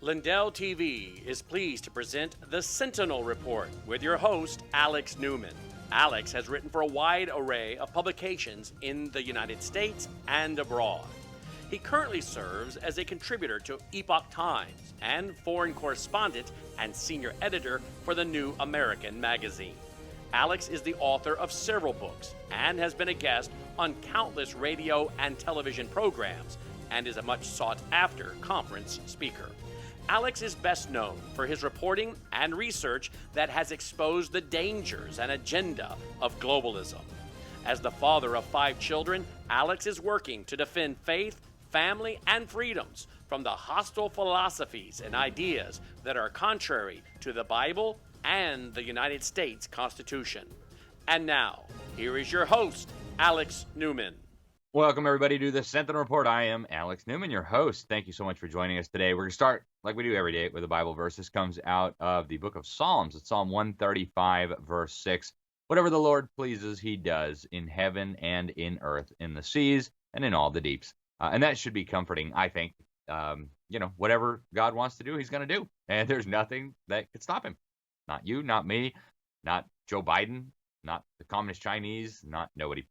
Lindell TV is pleased to present the Sentinel Report with your host, Alex Newman. Alex has written for a wide array of publications in the United States and abroad. He currently serves as a contributor to Epoch Times and foreign correspondent and senior editor for the New American magazine. Alex is the author of several books and has been a guest on countless radio and television programs and is a much sought-after conference speaker. Alex is best known for his reporting and research that has exposed the dangers and agenda of globalism. As the father of 5 children, Alex is working to defend faith, family, and freedoms from the hostile philosophies and ideas that are contrary to the Bible and the United States Constitution. And now, here is your host, Alex Newman. Welcome, everybody, to the Sentinel Report. I am Alex Newman, your host. Thank you so much for joining us today. We're going to start, like we do every day, with a Bible verse. This comes out of the book of Psalms. It's Psalm 135, verse 6. Whatever the Lord pleases, he does in heaven and in earth, in the seas and in all the deeps. And that should be comforting, I think. Whatever God wants to do, he's going to do. And there's nothing that could stop him. Not you, not me, not Joe Biden, not the Communist Chinese, not nobody.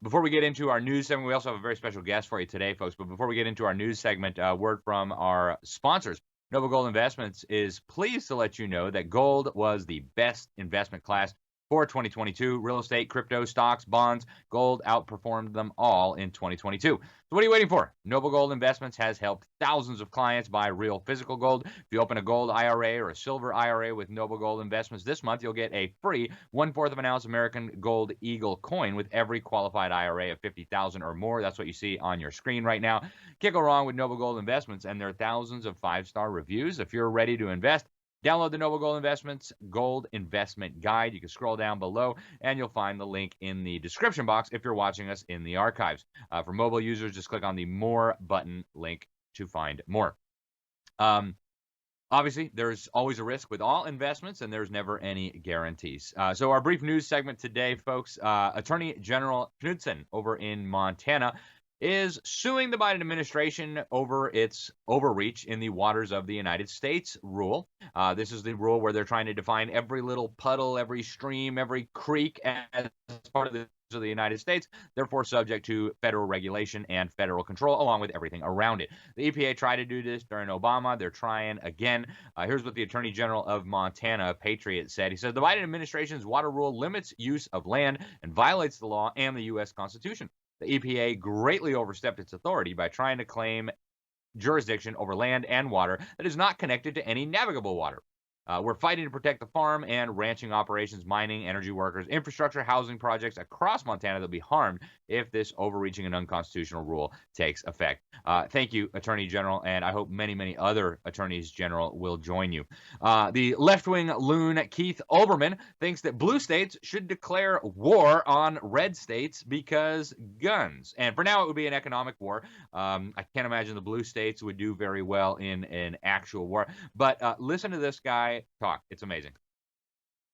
Before we get into our news segment, we also have a very special guest for you today, folks. But before we get into our news segment, word from our sponsors. Noble Gold Investments is pleased to let you know that gold was the best investment class for 2022. Real estate, crypto, stocks, bonds, gold outperformed them all in 2022. So what are you waiting for? Noble Gold Investments has helped thousands of clients buy real physical gold. If you open a gold IRA or a silver IRA with Noble Gold Investments this month, you'll get a free 1/4 of an ounce American Gold Eagle coin with every qualified IRA of $50,000 or more. That's what you see on your screen right now. Can't go wrong with Noble Gold Investments, and there are thousands of 5-star reviews. If you're ready to invest, download the Noble Gold Investments Gold Investment Guide. You can scroll down below, and you'll find the link in the description box if you're watching us in the archives. For mobile users, just click on the More button link to find more. Obviously, there's always a risk with all investments, and there's never any guarantees. So our brief news segment today, folks, Attorney General Knudsen over in Montana is suing the Biden administration over its overreach in the waters of the United States rule. This is the rule where they're trying to define every little puddle, every stream, every creek as part of the United States, therefore subject to federal regulation and federal control, along with everything around it. The EPA tried to do this during Obama. They're trying again. Here's what the Attorney General of Montana, Patriot, said. He said, the Biden administration's water rule limits use of land and violates the law and the U.S. Constitution. The EPA greatly overstepped its authority by trying to claim jurisdiction over land and water that is not connected to any navigable water. We're fighting to protect the farm and ranching operations, mining, energy workers, infrastructure, housing projects across Montana that will be harmed if this overreaching and unconstitutional rule takes effect. Thank you, Attorney General, and I hope many, many other attorneys general will join you. The left-wing loon Keith Olbermann thinks that blue states should declare war on red states because guns. And for now, it would be an economic war. I can't imagine the blue states would do very well in an actual war. But listen to this guy talk. It's amazing.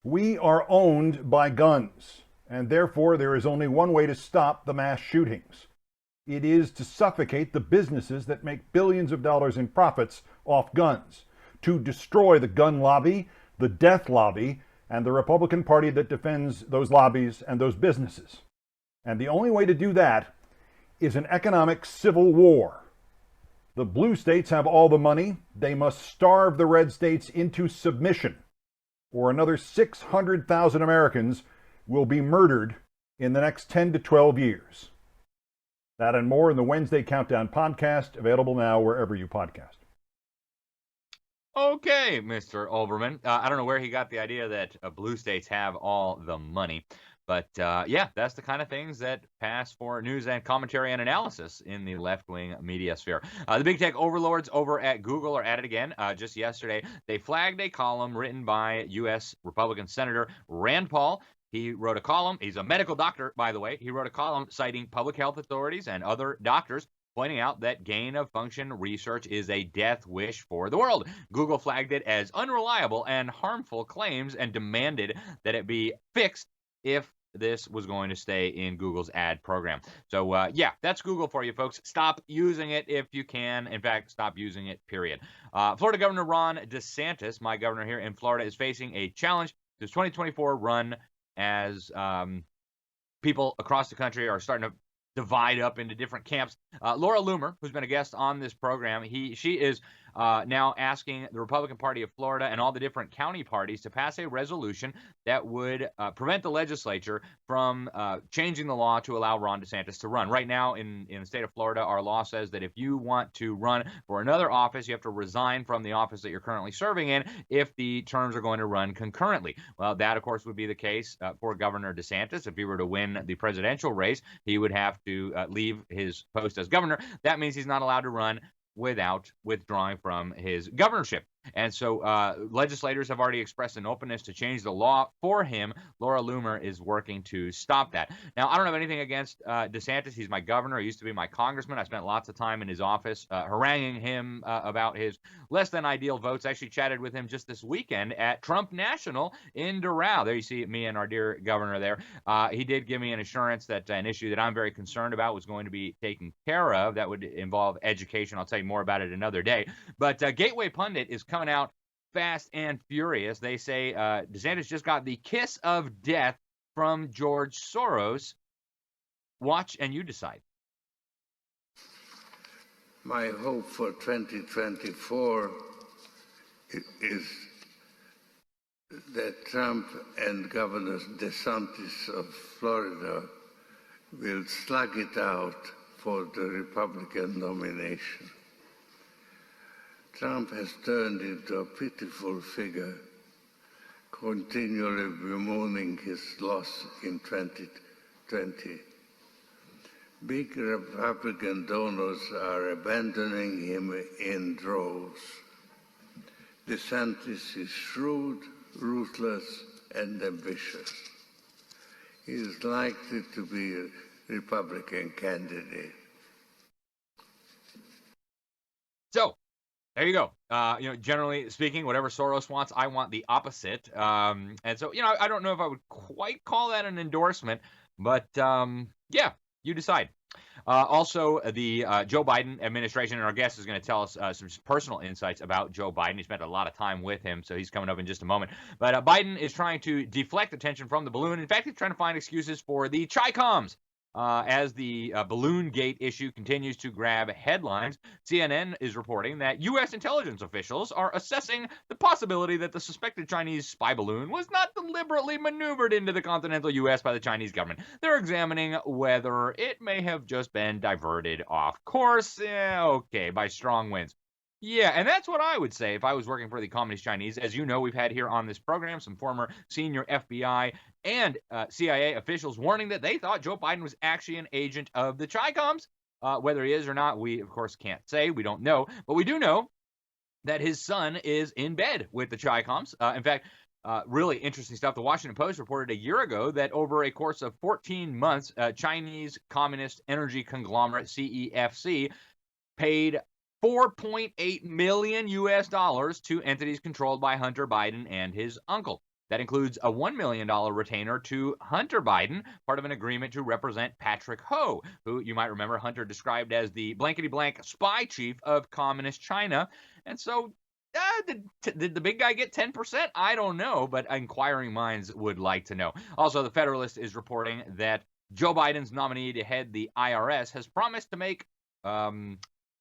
We are owned by guns, and therefore there is only one way to stop the mass shootings. It is to suffocate the businesses that make billions of dollars in profits off guns, to destroy the gun lobby, the death lobby, and the Republican Party that defends those lobbies and those businesses. And the only way to do that is an economic civil war. The blue states have all the money. They must starve the red states into submission, or another 600,000 Americans will be murdered in the next 10 to 12 years. That and more in the Wednesday Countdown podcast, available now wherever you podcast. Okay, Mr. Olbermann. I don't know where he got the idea that blue states have all the money. But yeah, that's the kind of things that pass for news and commentary and analysis in the left-wing media sphere. The big tech overlords over at Google are at it again. Just yesterday, they flagged a column written by U.S. Republican Senator Rand Paul. He wrote a column. He's a medical doctor, by the way. He wrote a column citing public health authorities and other doctors, pointing out that gain-of-function research is a death wish for the world. Google flagged it as unreliable and harmful claims and demanded that it be fixed if this was going to stay in Google's ad program. So, yeah, that's Google for you, folks. Stop using it if you can. In fact, stop using it, period. Florida Governor Ron DeSantis, my governor here in Florida, is facing a challenge to his 2024 run as people across the country are starting to divide up into different camps. Laura Loomer, who's been a guest on this program, she is now asking the Republican Party of Florida and all the different county parties to pass a resolution that would prevent the legislature from changing the law to allow Ron DeSantis to run. Right now in the state of Florida, our law says that if you want to run for another office, you have to resign from the office that you're currently serving in if the terms are going to run concurrently. Well, that, of course, would be the case for Governor DeSantis. If he were to win the presidential race, he would have to leave his post as governor. That means he's not allowed to run without withdrawing from his governorship. And so legislators have already expressed an openness to change the law for him. Laura Loomer is working to stop that. Now, I don't have anything against DeSantis. He's my governor. He used to be my congressman. I spent lots of time in his office haranguing him about his less than ideal votes. I actually chatted with him just this weekend at Trump National in Doral. There you see me and our dear governor there. He did give me an assurance that an issue that I'm very concerned about was going to be taken care of. That would involve education. I'll tell you more about it another day. But Gateway Pundit is coming out fast and furious. They say DeSantis just got the kiss of death from George Soros. Watch and you decide. My hope for 2024 is that Trump and Governor DeSantis of Florida will slug it out for the Republican nomination. Trump has turned into a pitiful figure, continually bemoaning his loss in 2020. Big Republican donors are abandoning him in droves. DeSantis is shrewd, ruthless, and ambitious. He is likely to be a Republican candidate. So, there you go. Generally speaking, whatever Soros wants, I want the opposite. And so, I don't know if I would quite call that an endorsement, but yeah, you decide. Also, the Joe Biden administration, and our guest is going to tell us some personal insights about Joe Biden. He spent a lot of time with him, so he's coming up in just a moment. But Biden is trying to deflect attention from the balloon. In fact, he's trying to find excuses for the Chi-Coms. As the balloon gate issue continues to grab headlines, CNN is reporting that U.S. intelligence officials are assessing the possibility that the suspected Chinese spy balloon was not deliberately maneuvered into the continental U.S. by the Chinese government. They're examining whether it may have just been diverted off course, by strong winds. Yeah, and that's what I would say if I was working for the Communist Chinese. As you know, we've had here on this program some former senior FBI and CIA officials warning that they thought Joe Biden was actually an agent of the Chi-Coms. Whether he is or not, we, of course, can't say. We don't know. But we do know that his son is in bed with the Chi-Coms. In fact, really interesting stuff. The Washington Post reported a year ago that over a course of 14 months, Chinese Communist Energy Conglomerate, CEFC, paid $4.8 million to entities controlled by Hunter Biden and his uncle. That includes a $1 million retainer to Hunter Biden, part of an agreement to represent Patrick Ho, who you might remember Hunter described as the blankety-blank spy chief of Communist China. And so did the big guy get 10%? I don't know, but inquiring minds would like to know. Also, the Federalist is reporting that Joe Biden's nominee to head the IRS has promised to make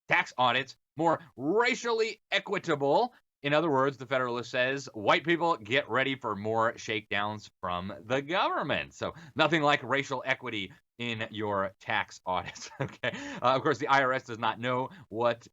tax audits more racially equitable. In other words, the Federalist says, white people, get ready for more shakedowns from the government. So nothing like racial equity in your tax audits. Okay. Of course, the IRS does not know what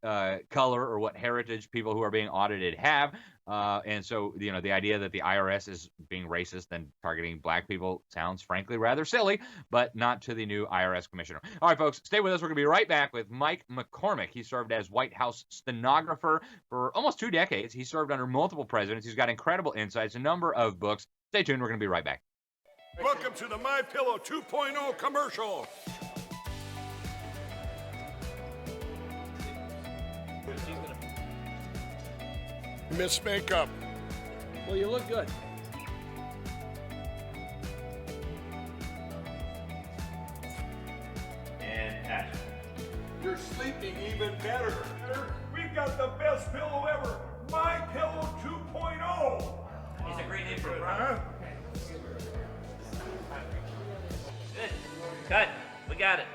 color or what heritage people who are being audited have. And so, the idea that the IRS is being racist and targeting black people sounds frankly rather silly, but not to the new IRS commissioner. All right, folks, stay with us. We're going to be right back with Mike McCormick. He served as White House stenographer for almost 2 decades. He served under multiple presidents. He's got incredible insights, a number of books. Stay tuned. We're going to be right back. Welcome to the My Pillow 2.0 commercial. Miss Makeup. Well, you look good. We've got the best pillow ever. My Pillow 2.0. It's a great name for a Huh? Good. Cut. We got it.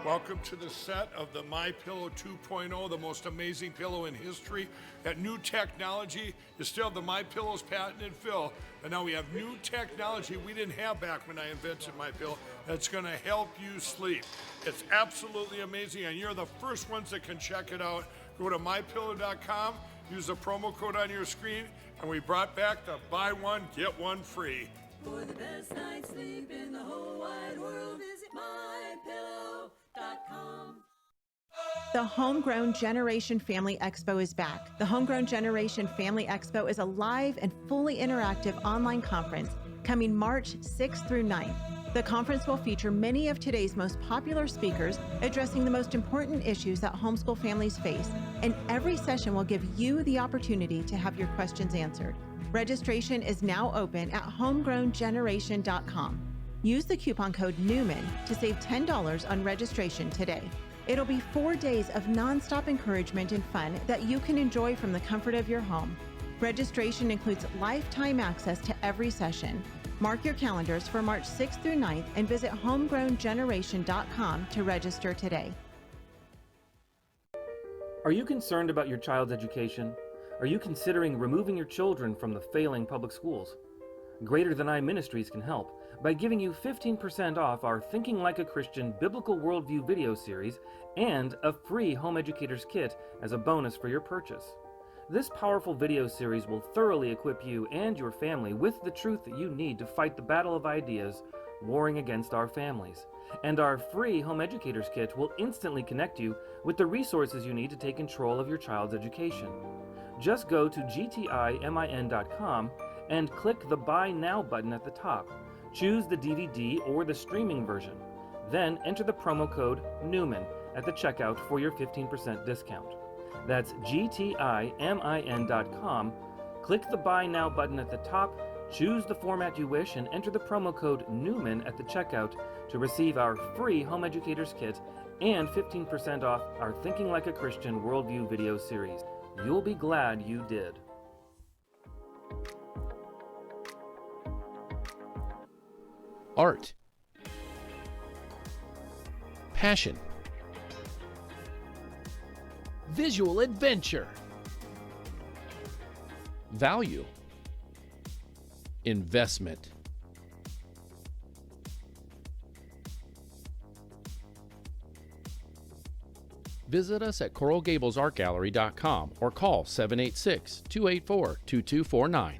Welcome to the set of the My Pillow 2.0, the most amazing pillow in history. That new technology is still the My Pillow's patented fill, but now we have new technology we didn't have back when I invented My Pillow that's going to help you sleep. It's absolutely amazing, and you're the first ones that can check it out. Go to mypillow.com, use the promo code on your screen, and we brought back the buy one, get one free. For the best night's sleep in the whole wide world, visit mypillow.com. The Homegrown Generation Family Expo is back. The Homegrown Generation Family Expo is a live and fully interactive online conference coming March 6th through 9th. The conference will feature many of today's most popular speakers addressing the most important issues that homeschool families face, and every session will give you the opportunity to have your questions answered. Registration is now open at homegrowngeneration.com. Use the coupon code Newman to save $10 on registration today. It'll be 4 days of nonstop encouragement and fun that you can enjoy from the comfort of your home. Registration includes lifetime access to every session. Mark your calendars for March 6th through 9th and visit homegrowngeneration.com to register today. Are you concerned about your child's education? Are you considering removing your children from the failing public schools? Greater Than I Ministries can help by giving you 15% off our Thinking Like a Christian Biblical Worldview video series and a free home educator's kit as a bonus for your purchase. This powerful video series will thoroughly equip you and your family with the truth that you need to fight the battle of ideas warring against our families. And our free home educator's kit will instantly connect you with the resources you need to take control of your child's education. Just go to gtimin.com and click the Buy Now button at the top. Choose the DVD or the streaming version. Then enter the promo code Newman at the checkout for your 15% discount. That's gtimin.com. Click the Buy Now button at the top, choose the format you wish, and enter the promo code Newman at the checkout to receive our free home educator's kit and 15% off our Thinking Like a Christian Worldview video series. You'll be glad you did. Art, passion, visual adventure, value, investment. Visit us at coralgablesartgallery.com or call 786-284-2249.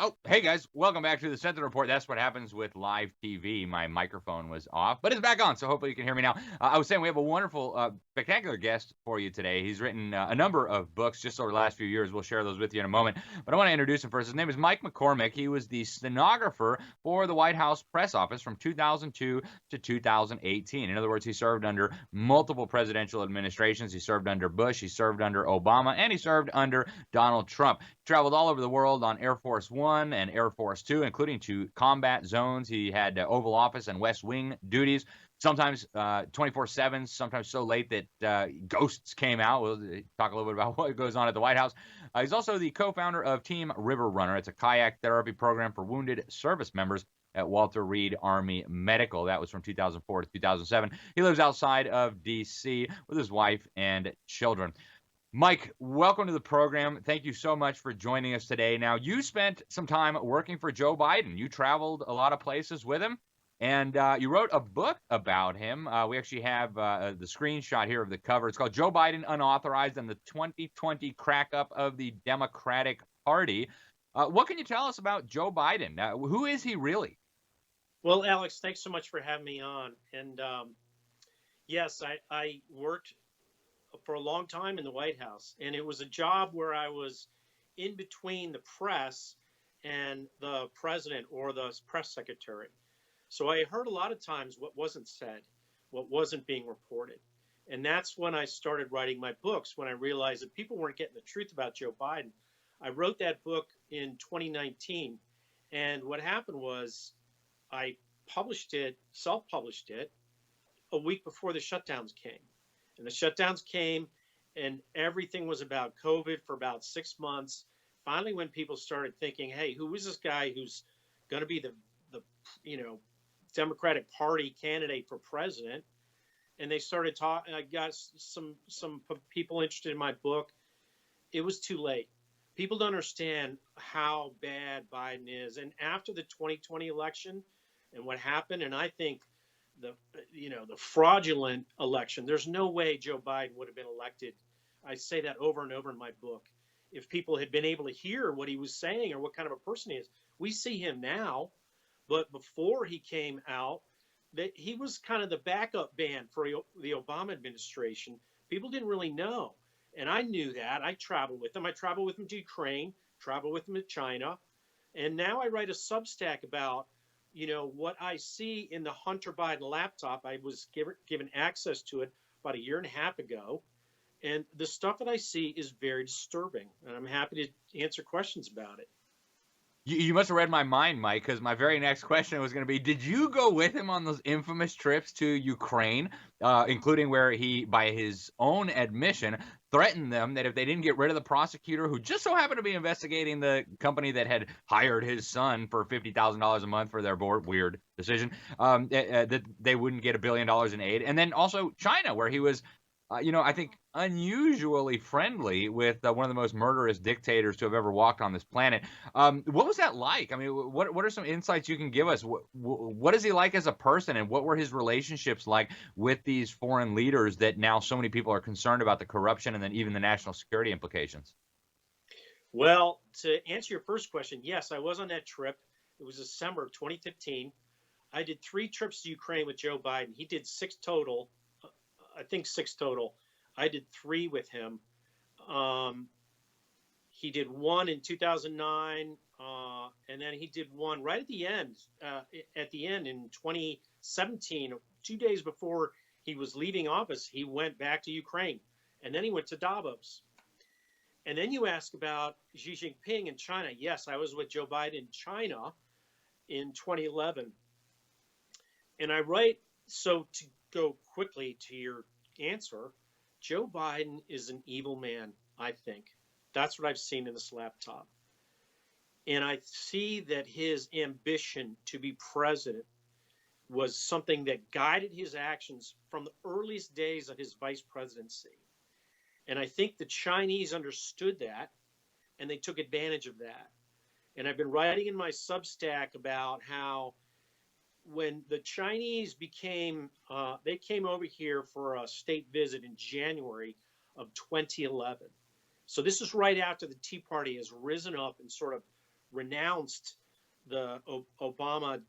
Oh, hey guys, welcome back to the Sentinel Report. That's what happens with live TV. My microphone was off, but it's back on, so hopefully you can hear me now. I was saying we have a wonderful, spectacular guest for you today. He's written a number of books just over the last few years. We'll share those with you in a moment, but I want to introduce him first. His name is Mike McCormick. He was the stenographer for the White House press office from 2002 to 2018. In other words, he served under multiple presidential administrations. He served under Bush, he served under Obama, and he served under Donald Trump. He traveled all over the world on Air Force One and Air Force Two, including to combat zones. He had Oval Office and West Wing duties, sometimes 24/7, sometimes so late that ghosts came out. We'll talk a little bit about what goes on at the White House. He's also the co-founder of Team River Runner. It's a kayak therapy program for wounded service members at Walter Reed Army Medical. That was from 2004 to 2007. He lives outside of D.C. with his wife and children. Mike, welcome to the program. Thank you so much for joining us today. Now, you spent some time working for Joe Biden. You traveled a lot of places with him, and you wrote a book about him. We actually have the screenshot here of the cover. It's called Joe Biden Unauthorized and the 2020 Crack-Up of the Democratic Party. What can you tell us about Joe Biden? Who is he really? Well, Alex, thanks so much for having me on. And yes, I worked for a long time in the White House, and it was a job where I was in between the press and the president or the press secretary. So I heard a lot of times what wasn't said, what wasn't being reported. And that's when I started writing my books, when I realized that people weren't getting the truth about Joe Biden. I wrote that book in 2019. And what happened was I published it, self-published it, a week before the shutdowns came. And the shutdowns came, and everything was about COVID for about 6 months. Finally, when people started thinking, hey, who is this guy who's going to be the Democratic Party candidate for president? And they started talking. I got some people interested in my book. It was too late. People don't understand how bad Biden is. And after the 2020 election and what happened, and I think the fraudulent election, there's no way Joe Biden would have been elected. I say that over and over in my book. If people had been able to hear what he was saying or what kind of a person he is, we see him now. But before he came out, that he was kind of the backup band for the Obama administration. People didn't really know. And I knew that. I traveled with him. I traveled with him to Ukraine, traveled with him to China. And now I write a Substack about, what I see in the Hunter Biden laptop. I was given access to it about 1.5 years ago. And the stuff that I see is very disturbing. And I'm happy to answer questions about it. You must have read my mind, Mike, because my very next question was going to be, did you go with him on those infamous trips to Ukraine, including where he, by his own admission, threatened them that if they didn't get rid of the prosecutor who just so happened to be investigating the company that had hired his son for $50,000 a month for their board, weird decision, that they wouldn't get $1 billion in aid. And then also China, where he was I think unusually friendly with one of the most murderous dictators to have ever walked on this planet. What was that like? I mean, what are some insights you can give us? What is he like as a person, and what were his relationships like with these foreign leaders that now so many people are concerned about the corruption and then even the national security implications? Well, to answer your first question, yes, I was on that trip. It was December of 2015. I did 3 trips to Ukraine with Joe Biden. He did 6 total. I think 6 total. I did 3 with him. He did 1 in 2009, and then he did 1 right at the end. In 2017, 2 days before he was leaving office, he went back to Ukraine, and then he went to Davos. And then you ask about Xi Jinping in China. Yes, I was with Joe Biden in China in 2011, and I write. So to go quickly to your answer, Joe Biden is an evil man, I think. That's what I've seen in this laptop. And I see that his ambition to be president was something that guided his actions from the earliest days of his vice presidency. And I think the Chinese understood that, and they took advantage of that. And I've been writing in my Substack about how when the Chinese they came over here for a state visit in January of 2011. So this is right after the Tea Party has risen up and sort of renounced the Obama,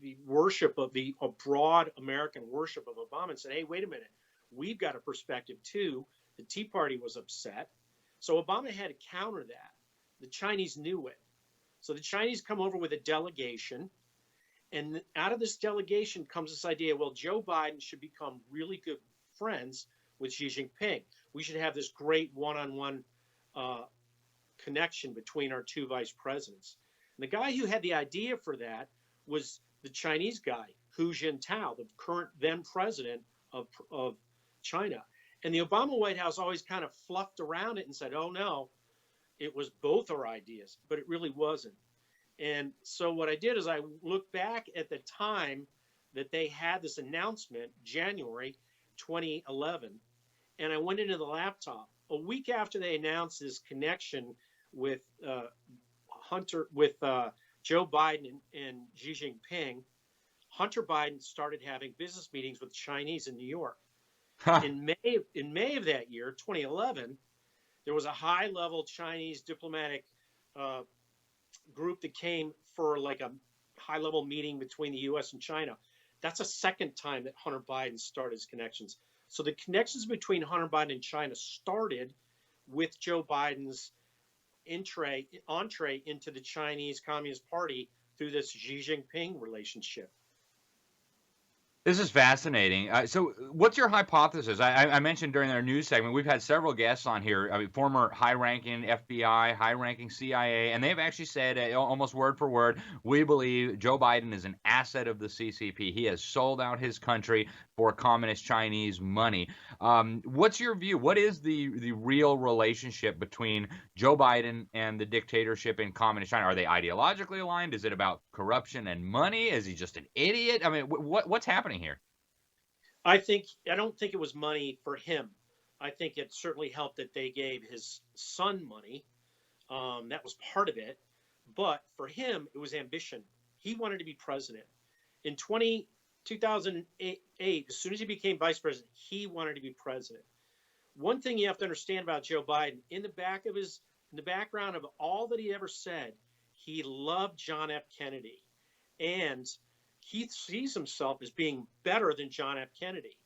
the worship of the broad American worship of Obama, and said, hey, wait a minute, we've got a perspective too. The Tea Party was upset. So Obama had to counter that. The Chinese knew it. So the Chinese come over with a delegation. And out of this delegation comes this idea, well, Joe Biden should become really good friends with Xi Jinping. We should have this great one-on-one connection between our 2 vice presidents. And the guy who had the idea for that was the Chinese guy, Hu Jintao, the current then president of China. And the Obama White House always kind of fluffed around it and said, oh, no, it was both our ideas, but it really wasn't. And so what I did is I looked back at the time that they had this announcement, January 2011, and I went into the laptop. A week after they announced this connection with Joe Biden and Xi Jinping, Hunter Biden started having business meetings with the Chinese in New York. In May of that year, 2011, there was a high-level Chinese diplomatic group that came for like a high-level meeting between the U.S. and China. That's a second time that Hunter Biden started his connections. So the connections between Hunter Biden and China started with Joe Biden's entree into the Chinese Communist Party through this Xi Jinping relationship. This is fascinating. So, what's your hypothesis? I mentioned during our news segment, we've had several guests on here, I mean, former high-ranking FBI, high-ranking CIA, and they've actually said, almost word for word, we believe Joe Biden is an asset of the CCP. He has sold out his country for communist Chinese money. What's your view? What is the real relationship between Joe Biden and the dictatorship in communist China? Are they ideologically aligned? Is it about corruption and money? Is he just an idiot? I mean, what's happening here? I don't think it was money for him. I think it certainly helped that they gave his son money. That was part of it. But for him, it was ambition. He wanted to be president. In 2008, as soon as he became vice president, he wanted to be president. One thing you have to understand about Joe Biden, in the background of all that he ever said, he loved John F. Kennedy. And he sees himself as being better than John F. Kennedy.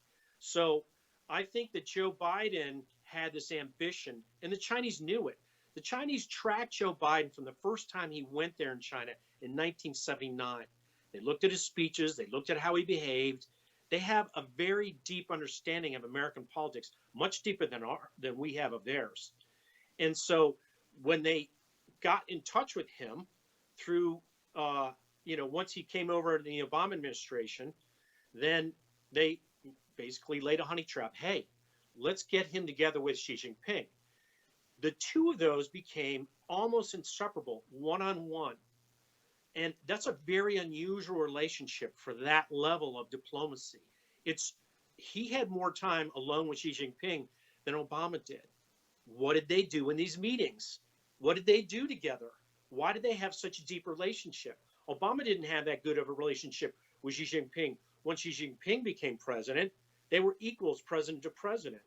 So I think that Joe Biden had this ambition, and the Chinese knew it. The Chinese tracked Joe Biden from the first time he went there in China in 1979. They looked at his speeches. They looked at how he behaved. They have a very deep understanding of American politics, much deeper than we have of theirs. And so when they got in touch with him through once he came over to the Obama administration, then they basically laid a honey trap. Hey, let's get him together with Xi Jinping. The two of those became almost inseparable, one-on-one. And that's a very unusual relationship for that level of diplomacy. He had more time alone with Xi Jinping than Obama did. What did they do in these meetings? What did they do together? Why did they have such a deep relationship? Obama didn't have that good of a relationship with Xi Jinping. When Xi Jinping became president, they were equals, president to president.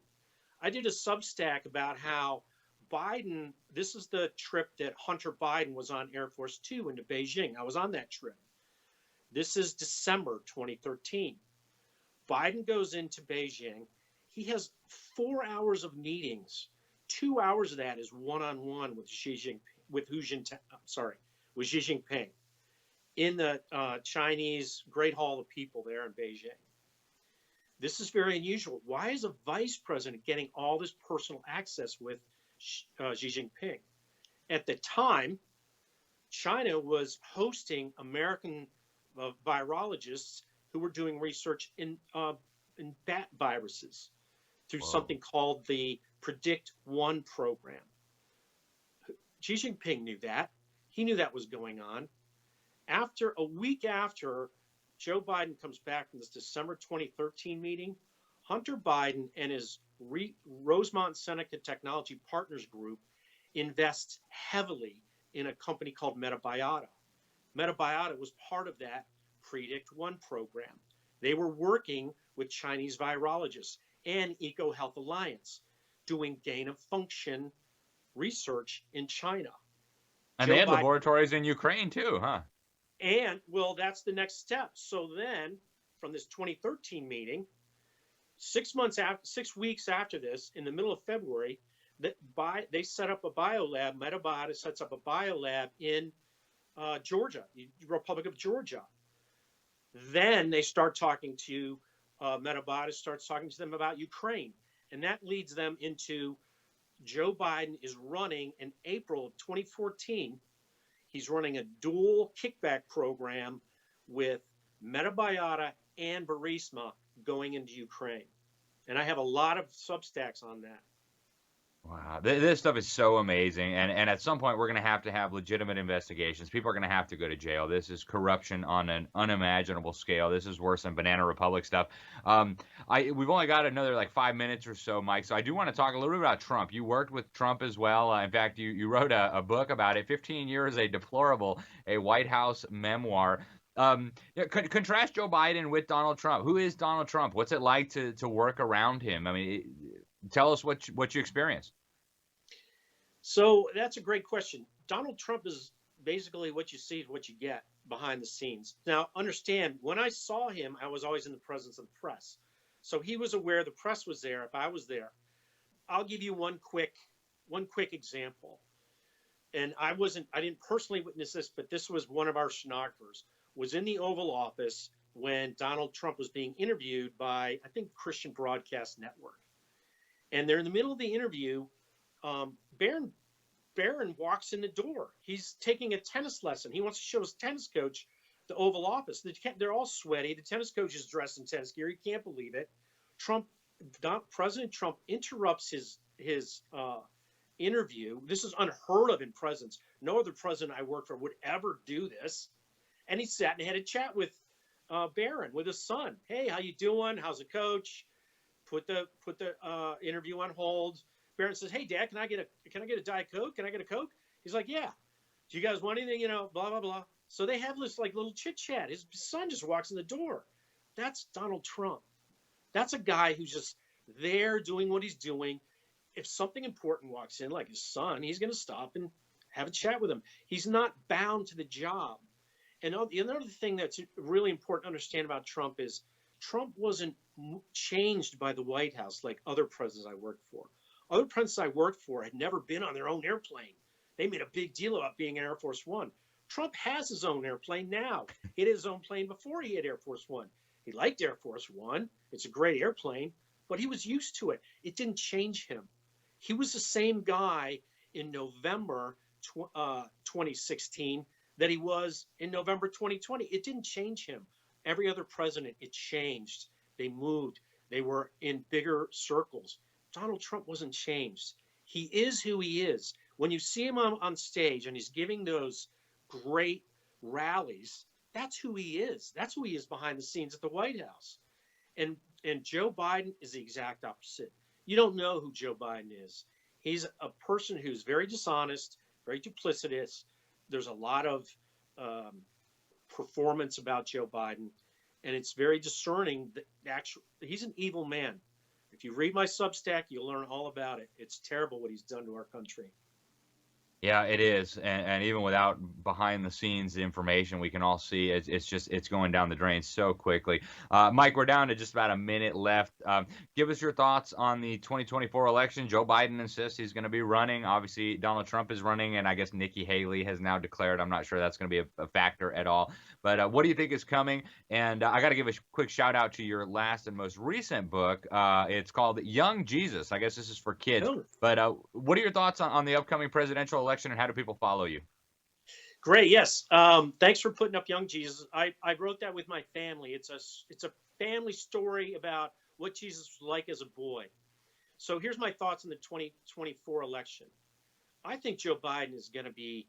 I did a Substack about how Biden, this is the trip that Hunter Biden was on Air Force Two into Beijing. I was on that trip. This is December 2013. Biden goes into Beijing. He has 4 hours of meetings. 2 hours of that is one-on-one with Xi Jinping in the Chinese Great Hall of People there in Beijing. This is very unusual. Why is a vice president getting all this personal access with Xi Jinping? At the time, China was hosting American virologists who were doing research in bat viruses through something called the Predict One program. Xi Jinping knew that. He knew that was going on. A week after Joe Biden comes back from this December 2013 meeting, Hunter Biden and his Rosemont Seneca Technology Partners Group invests heavily in a company called Metabiota. Metabiota was part of that Predict One program. They were working with Chinese virologists and EcoHealth Alliance doing gain-of-function research in China. And they had laboratories in Ukraine too, huh? And, well, that's the next step. So then, from this 2013 meeting, 6 weeks after this, in the middle of February, they set up a biolab. Metabiota sets up a biolab in Georgia, the Republic of Georgia. Then they start talking to Metabiota starts talking to them about Ukraine, and that leads them into Joe Biden is running in April of 2014. He's running a dual kickback program with Metabiota and Burisma going into Ukraine. And I have a lot of Substacks on that. Wow, this stuff is so amazing, and at some point we're going to have legitimate investigations. People are going to have to go to jail. This is corruption on an unimaginable scale. This is worse than Banana Republic stuff. We've only got another like 5 minutes or so, Mike. So I do want to talk a little bit about Trump. You worked with Trump as well. In fact, you wrote a book about it. 15 Years a Deplorable, a White House memoir. Contrast Joe Biden with Donald Trump. Who is Donald Trump? What's it like to work around him? I mean, tell us what you experienced. So that's a great question. Donald Trump is basically what you see is what you get behind the scenes. Now, understand, when I saw him, I was always in the presence of the press. So he was aware the press was there if I was there. I'll give you one quick example. And I didn't personally witness this, but this was one of our stenographers, was in the Oval Office when Donald Trump was being interviewed by, I think, Christian Broadcast Network. And they're in the middle of the interview. Barron walks in the door. He's taking a tennis lesson. He wants to show his tennis coach the Oval Office. They're all sweaty. The tennis coach is dressed in tennis gear. He can't believe it. President Trump interrupts his interview. This is unheard of in presidents. No other president I worked for would ever do this. And he sat and had a chat with Barron, with his son. Hey, how you doing? How's the coach? Put the interview on hold. Barron says, "Hey, Dad, can I get a Diet Coke? Can I get a Coke?" He's like, "Yeah." "Do you guys want anything? Blah blah blah." So they have this like little chit chat. His son just walks in the door. That's Donald Trump. That's a guy who's just there doing what he's doing. If something important walks in, like his son, he's going to stop and have a chat with him. He's not bound to the job. And another thing that's really important to understand about Trump is Trump wasn't changed by the White House like other presidents I worked for. Other presidents I worked for had never been on their own airplane. They made a big deal about being in Air Force One. Trump has his own airplane now. He had his own plane before he had Air Force One. He liked Air Force One. It's a great airplane, but he was used to it. It didn't change him. He was the same guy in November 2016 that he was in November 2020. It didn't change him. Every other president, it changed. They moved. They were in bigger circles. Donald Trump wasn't changed. He is who he is. When you see him on stage and he's giving those great rallies, that's who he is. That's who he is behind the scenes at the White House. And Joe Biden is the exact opposite. You don't know who Joe Biden is. He's a person who's very dishonest, very duplicitous. There's a lot of performance about Joe Biden, and it's very discerning. He's an evil man. If you read my Substack, you'll learn all about it. It's terrible what he's done to our country. Yeah, it is, and even without behind the scenes information, we can all see it's going down the drain so quickly. Mike, we're down to just about a minute left. Give us your thoughts on the 2024 election. Joe Biden insists he's going to be running. Obviously, Donald Trump is running, and I guess Nikki Haley has now declared. I'm not sure that's going to be a factor at all. But what do you think is coming? And I got to give a quick shout out to your last and most recent book. It's called Young Jesus. I guess this is for kids. Oh. But what are your thoughts on the upcoming presidential election, and how do people follow you? Great. Yes. Thanks for putting up Young Jesus. I wrote that with my family. It's a family story about what Jesus was like as a boy. So here's my thoughts on the 2024 election. I think Joe Biden is going to be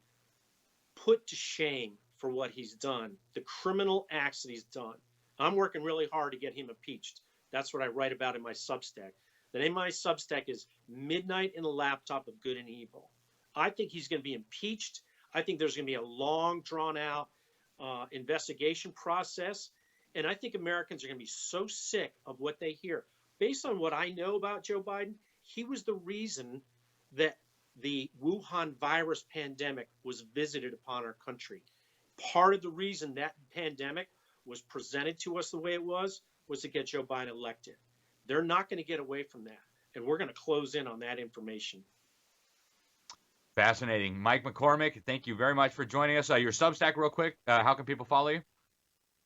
put to shame for what he's done, the criminal acts that he's done. I'm working really hard to get him impeached. That's what I write about in my Substack. The name of my Substack is Midnight in the Laptop of Good and Evil. I think he's going to be impeached. I think there's going to be a long, drawn-out investigation process. And I think Americans are going to be so sick of what they hear. Based on what I know about Joe Biden, he was the reason that the Wuhan virus pandemic was visited upon our country. Part of the reason that pandemic was presented to us the way it was to get Joe Biden elected. They're not going to get away from that. And we're going to close in on that information. Fascinating. Mike McCormick, thank you very much for joining us. Your Substack real quick, how can people follow you?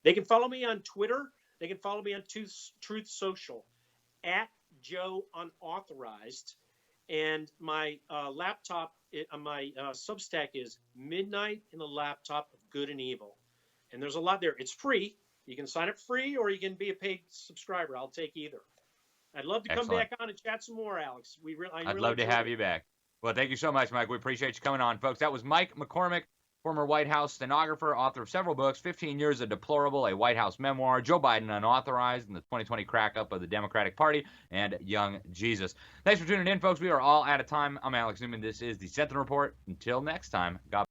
They can follow me on Twitter. They can follow me on Truth Social, @JoeUnauthorized. And my laptop, my Substack is Midnight in the Laptop of Good and Evil. And there's a lot there. It's free. You can sign up free, or you can be a paid subscriber. I'll take either. I'd love to come back on and chat some more, Alex. I'd love to have you back. Well, thank you so much, Mike. We appreciate you coming on, folks. That was Mike McCormick, former White House stenographer, author of several books, 15 Years of Deplorable, a White House memoir, Joe Biden Unauthorized, and the 2020 crack-up of the Democratic Party, and Young Jesus. Thanks for tuning in, folks. We are all out of time. I'm Alex Newman. This is the Sentinel Report. Until next time, God